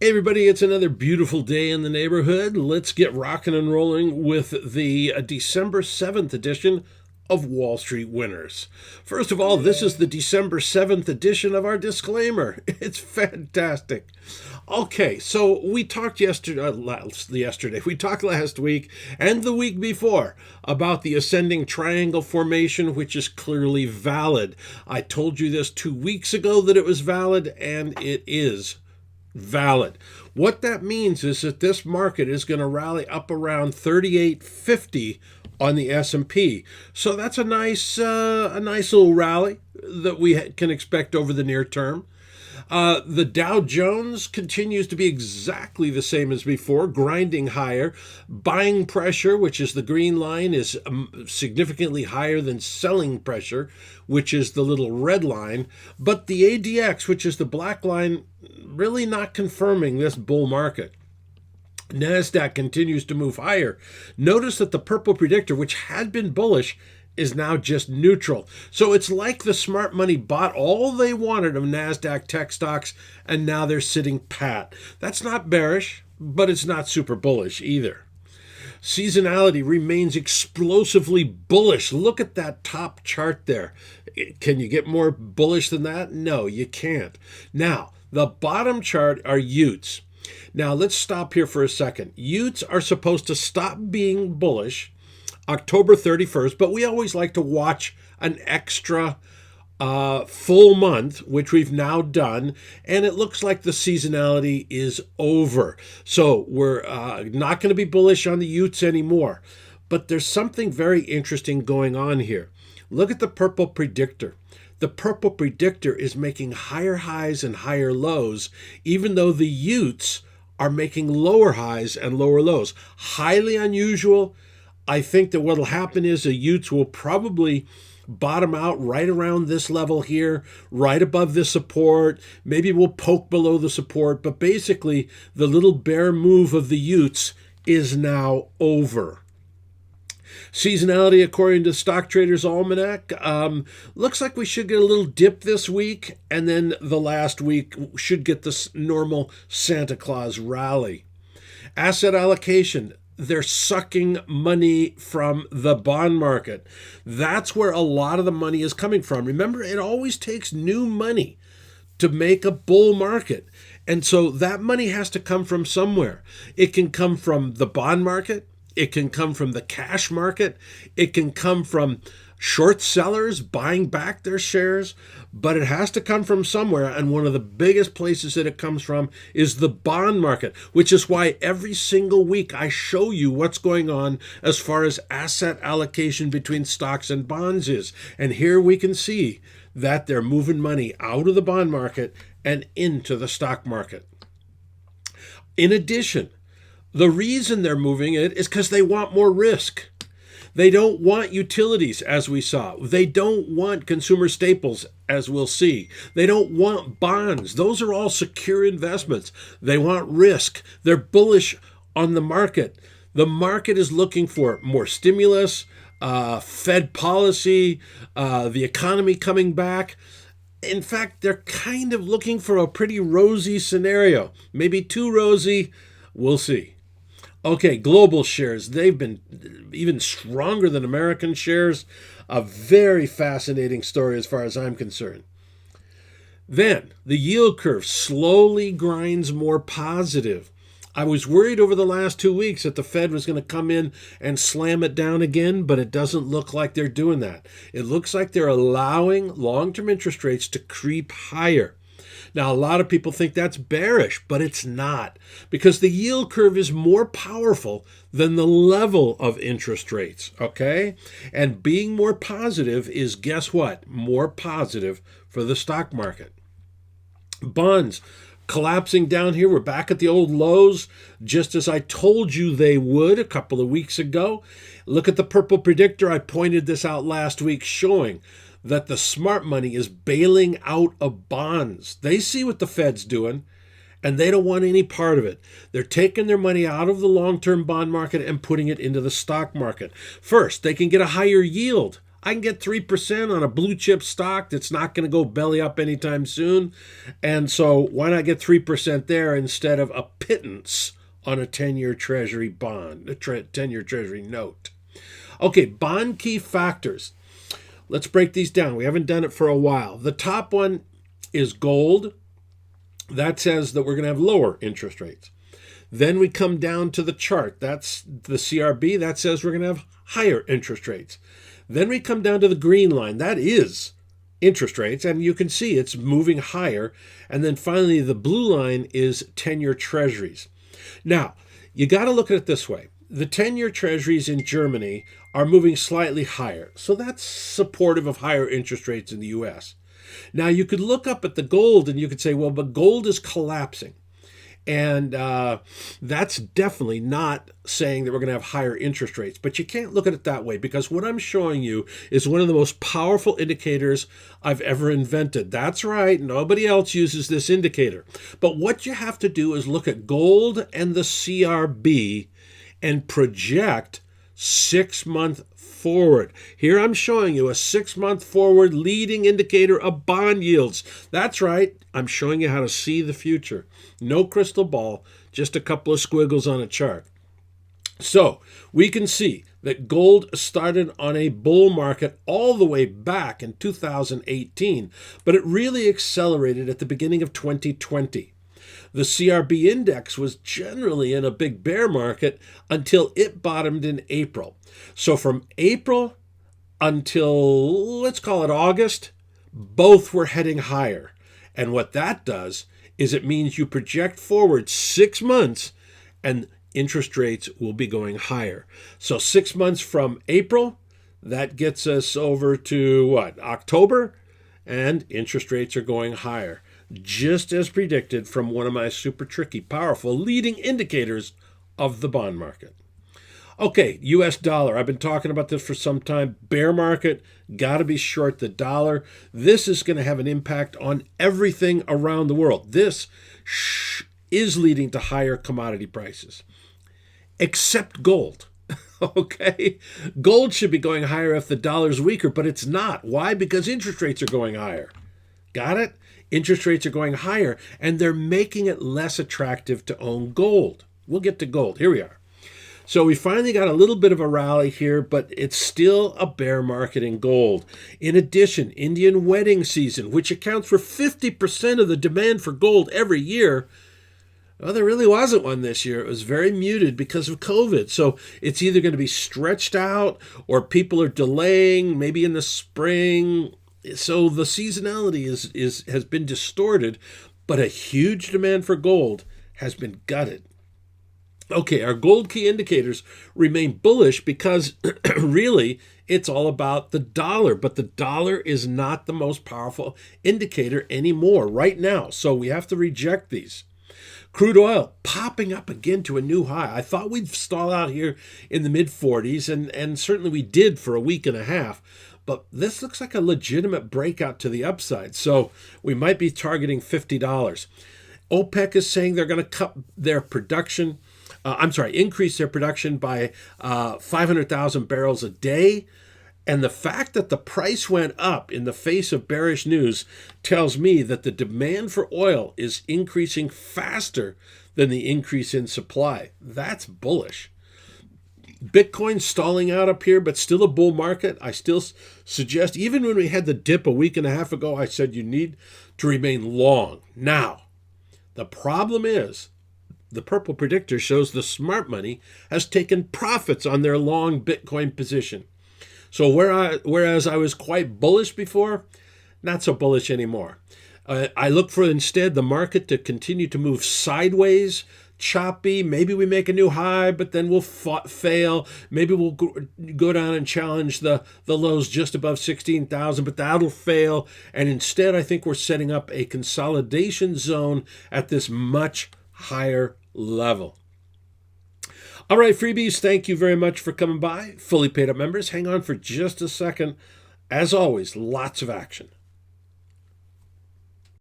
Hey everybody, it's another beautiful day in the neighborhood. Let's get rocking and rolling with the December 7th edition of Wall Street Winners. First of all, this is the December 7th edition of our disclaimer. It's fantastic. Okay, so we talked yesterday, we talked last week and the week before about the ascending triangle formation, which is clearly valid. I told you this 2 weeks ago that it was valid, and it is valid. What that means is that this market is going to rally up around 3850 on the S&P. So that's a nice little rally that we can expect over the near term. The Dow Jones continues to be exactly the same as before, grinding higher. Buying pressure, which is the green line, is significantly higher than selling pressure, which is the little red line. But the ADX, which is the black line, really not confirming this bull market. NASDAQ continues to move higher. Notice that the purple predictor, which had been bullish, is now just neutral. So it's like the smart money bought all they wanted of NASDAQ tech stocks, and now they're sitting pat. That's not bearish, but it's not super bullish either. Seasonality remains explosively bullish. Look at that top chart there. Can you get more bullish than that? No, you can't. Now, the bottom chart are Utes. Now, let's stop here for a second. Utes are supposed to stop being bullish October 31st, but we always like to watch an extra full month, which we've now done, and it looks like the seasonality is over. So we're not going to be bullish on the Utes anymore. But there's something very interesting going on here. Look at the purple predictor. The purple predictor is making higher highs and higher lows, even though the Utes are making lower highs and lower lows. Highly unusual. I think that what will happen is the Utes will probably bottom out right around this level here, right above this support. Maybe we'll poke below the support, but basically the little bear move of the Utes is now over. Seasonality, according to Stock Traders Almanac, looks like we should get a little dip this week, and then the last week should get this normal Santa Claus rally. Asset allocation. They're sucking money from the bond market. That's where a lot of the money is coming from. Remember, it always takes new money to make a bull market. And so that money has to come from somewhere. It can come from the bond market. It can come from the cash market. It can come from short sellers buying back their shares, but it has to come from somewhere. And one of the biggest places that it comes from is the bond market, which is why every single week I show you what's going on as far as asset allocation between stocks and bonds is. And here we can see that they're moving money out of the bond market and into the stock market. In addition, the reason they're moving it is because they want more risk. They don't want utilities, as we saw. They don't want consumer staples, as we'll see. They don't want bonds. Those are all secure investments. They want risk. They're bullish on the market. The market is looking for more stimulus, Fed policy, the economy coming back. In fact, they're kind of looking for a pretty rosy scenario. Maybe too rosy. We'll see. Okay, global shares, they've been even stronger than American shares. A very fascinating story as far as I'm concerned. Then, the yield curve slowly grinds more positive. I was worried over the last 2 weeks that the Fed was going to come in and slam it down again, but it doesn't look like they're doing that. It looks like they're allowing long-term interest rates to creep higher. Now, a lot of people think that's bearish, but it's not, because the yield curve is more powerful than the level of interest rates, okay? And being more positive is, guess what? More positive for the stock market. Bonds collapsing down here. We're back at the old lows, just as I told you they would a couple of weeks ago. Look at the purple predictor. I pointed this out last week, showing that the smart money is bailing out of bonds. They see what the Fed's doing, and they don't want any part of it. They're taking their money out of the long-term bond market and putting it into the stock market. First, they can get a higher yield I can get 3% on a blue chip stock that's not going to go belly up anytime soon. And so why not get 3% there instead of a pittance on a 10-year Treasury bond, a 10-year Treasury note? Okay, bond key factors. Let's break these down. We haven't done it for a while. The top one is gold. That says that we're going to have lower interest rates. Then we come down to the chart. That's the CRB. That says we're going to have higher interest rates. Then we come down to the green line. That is interest rates, and you can see it's moving higher. And then finally, the blue line is 10-year treasuries. Now, you got to look at it this way. The 10-year treasuries in Germany are moving slightly higher. So that's supportive of higher interest rates in the U.S. Now, you could look up at the gold and you could say, well, but gold is collapsing. And that's definitely not saying that we're going to have higher interest rates. But you can't look at it that way, because what I'm showing you is one of the most powerful indicators I've ever invented. That's right. Nobody else uses this indicator. But what you have to do is look at gold and the CRB and project 6-month forward. Here I'm showing you a 6-month forward leading indicator of bond yields. That's right. I'm showing you how to see the future. No crystal ball, just a couple of squiggles on a chart. So we can see that gold started on a bull market all the way back in 2018, but it really accelerated at the beginning of 2020. The CRB index was generally in a big bear market until it bottomed in April. So from April until, let's call it August, both were heading higher. And what that does is it means you project forward 6 months and interest rates will be going higher. So 6 months from April, that gets us over to what, October? And interest rates are going higher, just as predicted from one of my super tricky, powerful leading indicators of the bond market. Okay, US dollar. I've been talking about this for some time. Bear market, got to be short the dollar. This is going to have an impact on everything around the world. This is leading to higher commodity prices, except gold. Okay, gold should be going higher if the dollar's weaker, but it's not. Why? Because interest rates are going higher. Got it? Interest rates are going higher, and they're making it less attractive to own gold. We'll get to gold. Here we are. So we finally got a little bit of a rally here, but it's still a bear market in gold. In addition, Indian wedding season, which accounts for 50% of the demand for gold every year, well, there really wasn't one this year. It was very muted because of COVID. So it's either going to be stretched out or people are delaying, maybe in the spring. So the seasonality has been distorted, but a huge demand for gold has been gutted. Okay, our gold key indicators remain bullish because really it's all about the dollar, but the dollar is not the most powerful indicator anymore right now. So we have to reject these. Crude oil popping up again to a new high. I thought we'd stall out here in the mid-40s, and certainly we did for a week and a half. But this looks like a legitimate breakout to the upside. So we might be targeting $50. OPEC is saying they're going to cut their production. Increase their production by 500,000 barrels a day. And the fact that the price went up in the face of bearish news tells me that the demand for oil is increasing faster than the increase in supply. That's bullish. Bitcoin stalling out up here, but still a bull market. I still suggest, even when we had the dip a week and a half ago, I said you need to remain long. Now, the problem is, the purple predictor shows the smart money has taken profits on their long Bitcoin position. So whereas I was quite bullish before, not so bullish anymore. I look for instead the market to continue to move sideways, choppy. Maybe we make a new high, but then we'll fail. Maybe we'll go down and challenge the lows just above 16,000, but that'll fail. And instead, I think we're setting up a consolidation zone at this much higher level. All right, freebies, thank you very much for coming by. Fully paid up members, hang on for just a second. As always, lots of action.